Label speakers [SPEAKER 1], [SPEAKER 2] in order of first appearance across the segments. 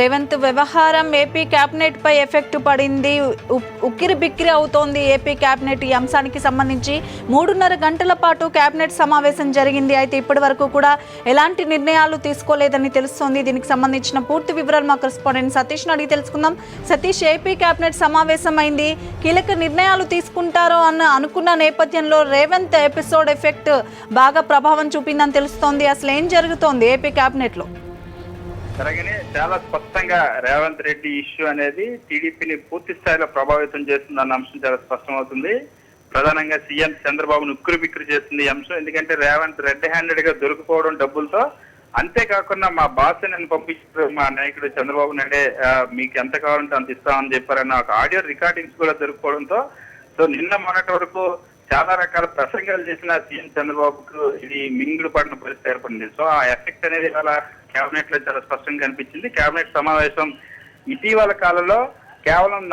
[SPEAKER 1] రేవంత్ వ్యవహారం AP cabinet పై effect పడింది. ఉక్కిరి బిక్కిరి అవుతోంది ఏపీ కేబినెట్. ఈ అంశానికి సంబంధించి 3.5 గంటల పాటు కేబినెట్ సమావేశం జరిగింది. అయితే ఇప్పటి వరకు కూడా ఎలాంటి నిర్ణయాలు తీసుకోలేదని తెలుస్తోంది. దీనికి సంబంధించిన పూర్తి వివరాలు మా కరెస్పాండెంట్ సతీష్ అడిగి తెలుసుకుందాం. సతీష్, ఏపీ కేబినెట్ సమావేశం అయింది, కీలక నిర్ణయాలు తీసుకుంటారో అనుకున్న నేపథ్యంలో రేవంత్ ఎపిసోడ్ ఎఫెక్ట్ బాగా ప్రభావం చూపిందని తెలుస్తోంది. అసలు ఏం జరుగుతోంది ఏపీ కేబినెట్ లో?
[SPEAKER 2] అలాగనే చాలా స్పష్టంగా రేవంత్ రెడ్డి ఇష్యూ అనేది టీడీపీని పూర్తి స్థాయిలో ప్రభావితం చేస్తుందన్న అంశం చాలా స్పష్టమవుతుంది. ప్రధానంగా సీఎం చంద్రబాబును ఉక్కిరి బిక్కిరి చేస్తుంది ఈ అంశం. ఎందుకంటే రేవంత్ రెడ్ హ్యాండెడ్ గా దొరికిపోవడం డబ్బులతో, అంతేకాకుండా మా బాస్ నన్ను పంపించారు, మా నాయకుడు చంద్రబాబు నాయుడే మీకు ఎంత కావాలంటే అంత ఇస్తామని చెప్పారన్న ఒక ఆడియో రికార్డింగ్స్ కూడా దొరికిపోవడంతో సో నిన్న మొన్నటి వరకు చాలా రకాల ప్రసంగాలు చేసిన సీఎం చంద్రబాబుకు ఇది మింగుడు పడిన పరిస్థితి ఏర్పడింది. సో ఆ ఎఫెక్ట్ అనేది ఇవాళ కేబినెట్ లో చాలా స్పష్టంగా కనిపించింది. కేబినెట్ సమావేశం ఇటీవల కాలంలో కేవలం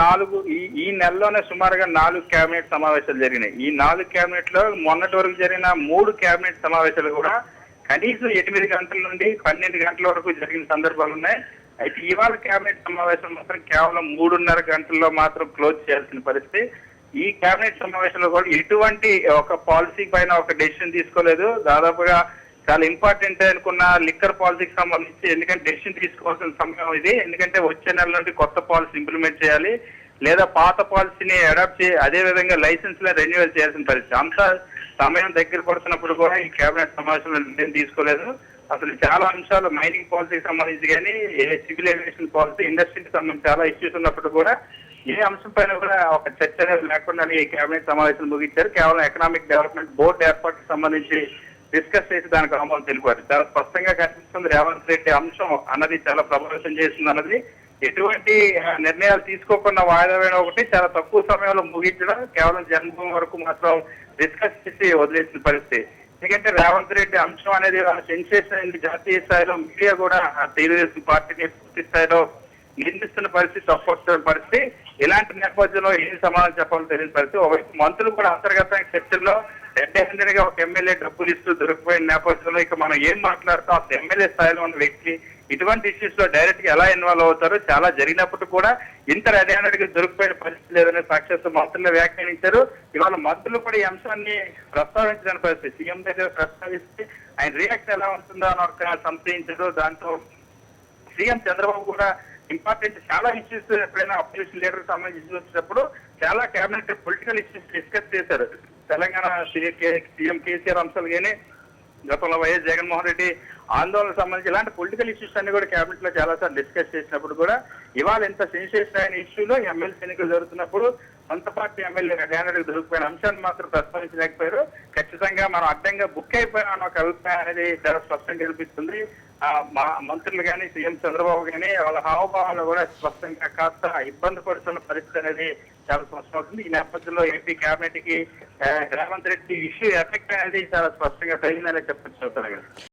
[SPEAKER 2] ఈ నెలలోనే సుమారుగా 4 కేబినెట్ సమావేశాలు జరిగినాయి. ఈ 4 కేబినెట్ లో మొన్నటి వరకు జరిగిన 3 కేబినెట్ సమావేశాలు కూడా కనీసం 8 గంటల నుండి 12 గంటల వరకు జరిగిన సందర్భాలు ఉన్నాయి. అయితే ఇవాళ కేబినెట్ సమావేశం మాత్రం కేవలం 3.5 గంటల్లో మాత్రం క్లోజ్ చేయాల్సిన పరిస్థితి. ఈ కేబినెట్ సమావేశంలో కూడా ఎటువంటి ఒక పాలసీ పైన ఒక డెసిషన్ తీసుకోలేదు. దాదాపుగా చాలా ఇంపార్టెంట్ అనుకున్న లిక్కర్ పాలసీకి సంబంధించి, ఎందుకంటే డెసిషన్ తీసుకోవాల్సిన సమయం ఇది. ఎందుకంటే వచ్చే నెల నుండి కొత్త పాలసీ ఇంప్లిమెంట్ చేయాలి, లేదా పాత పాలసీని అడాప్ట్ చేసి అదే విధంగా లైసెన్స్ లో రెన్యువల్ చేయాల్సిన పరిస్థితి. అంత సమయం దగ్గర పడుతున్నప్పుడు కూడా ఈ కేబినెట్ సమావేశంలో నిర్ణయం తీసుకోలేదు. అసలు చాలా అంశాలు మైనింగ్ పాలసీకి సంబంధించి కానీ, సివిల్ ఏవియేషన్ పాలసీ, ఇండస్ట్రీకి సంబంధించి చాలా ఇష్యూస్ ఉన్నప్పుడు కూడా ఏ అంశం పైన కూడా ఒక చర్చ అనేది లేకుండా ఈ కేబినెట్ సమావేశం ముగించారు. కేవలం ఎకనామిక్ డెవలప్మెంట్ బోర్డు ఏర్పాటుకు సంబంధించి డిస్కస్ చేసి దానికి ఆమోదం తెలిపారు. చాలా స్పష్టంగా కనిపిస్తుంది రేవంత్ రెడ్డి అంశం అన్నది చాలా ప్రభావితం చేస్తుంది అన్నది. ఎటువంటి నిర్ణయాలు తీసుకోకుండా వాయిదా వేయడం ఒకటి, చాలా తక్కువ సమయంలో ముగించడం, కేవలం జన్మభూమి వరకు మాత్రం డిస్కస్ చేసి వదిలేసిన పరిస్థితి. ఎందుకంటే రేవంత్ రెడ్డి అంశం అనేది సెన్సేషన్ అయింది. జాతీయ స్థాయిలో మీడియా కూడా తెలుగుదేశం పార్టీని పూర్తి స్థాయిలో నిందిస్తున్న పరిస్థితి, తప్పొస్తున్న పరిస్థితి. ఇలాంటి నేపథ్యంలో ఏం సమాధానం చెప్పాలో తెలియని పరిస్థితి. ఒకవైపు మంత్రులు కూడా అంతర్గత చర్చల్లో రెడ్ హ్యాండెడ్ గా ఒక ఎమ్మెల్యే డబ్బులు ఇస్తూ దొరికిపోయిన నేపథ్యంలో ఇక మనం ఏం మాట్లాడుతాం, అసలు ఎమ్మెల్యే స్థాయిలో ఉన్న వ్యక్తి ఇటువంటి ఇష్యూస్ లో డైరెక్ట్ గా ఎలా ఇన్వాల్వ్ అవుతారో, చాలా జరిగినప్పుడు కూడా ఇంత రెడ్ హ్యాండెడ్ గా దొరికిపోయిన పరిస్థితి లేదనే సాక్షాత్తు మంత్రులు వ్యాఖ్యానించారు. ఇవాళ మంత్రులు కూడా ఈ అంశాన్ని ప్రస్తావించడానికి పరిస్థితి, సీఎం దగ్గర ప్రస్తావిస్తే ఆయన రియాక్షన్ ఎలా ఉంటుందో అని ఒక సంశయించారు. దాంతో సీఎం చంద్రబాబు కూడా ఇంపార్టెంట్ చాలా ఇష్యూస్ ఎప్పుడైనా అపోజిషన్ లీడర్ సంబంధించి వచ్చినప్పుడు చాలా కేబినెట్ పొలిటికల్ ఇష్యూస్ డిస్కస్ చేశారు. తెలంగాణ సీఎం కేసీఆర్ అంశాలు కానీ, గతంలో వైఎస్ జగన్మోహన్ రెడ్డి ఆందోళనకు సంబంధించి ఇలాంటి పొలిటికల్ ఇష్యూస్ అన్ని కూడా కేబినెట్ లో చాలా సార్లు డిస్కస్ చేసినప్పుడు కూడా ఇవాళ ఇంత సెన్సేషన్ అయిన ఇష్యూలో ఎమ్మెల్సీ ఎన్నికలు జరుగుతున్నప్పుడు సొంత పార్టీ ఎమ్మెల్యే క్యాండిడేట్ దొరికిపోయిన అంశాన్ని మాత్రం ప్రస్తావించలేకపోయారు. ఖచ్చితంగా మనం అడ్డంగా బుక్ అయిపోయిన ఒక అభిప్రాయం అనేది చాలా స్పష్టంగా కనిపిస్తుంది. మా మంత్రులు కానీ, సీఎం చంద్రబాబు కానీ వాళ్ళ హావభావాలు కూడా స్పష్టంగా కాస్త ఇబ్బంది పడుతున్న పరిస్థితి అనేది చాలా స్పష్టమవుతుంది. ఈ నేపథ్యంలో ఏపీ కేబినెట్ కి రేవంత్ రెడ్డి ఇష్యూ ఎఫెక్ట్ అనేది చాలా స్పష్టంగా తగిలిందనే చెప్పచ్చు.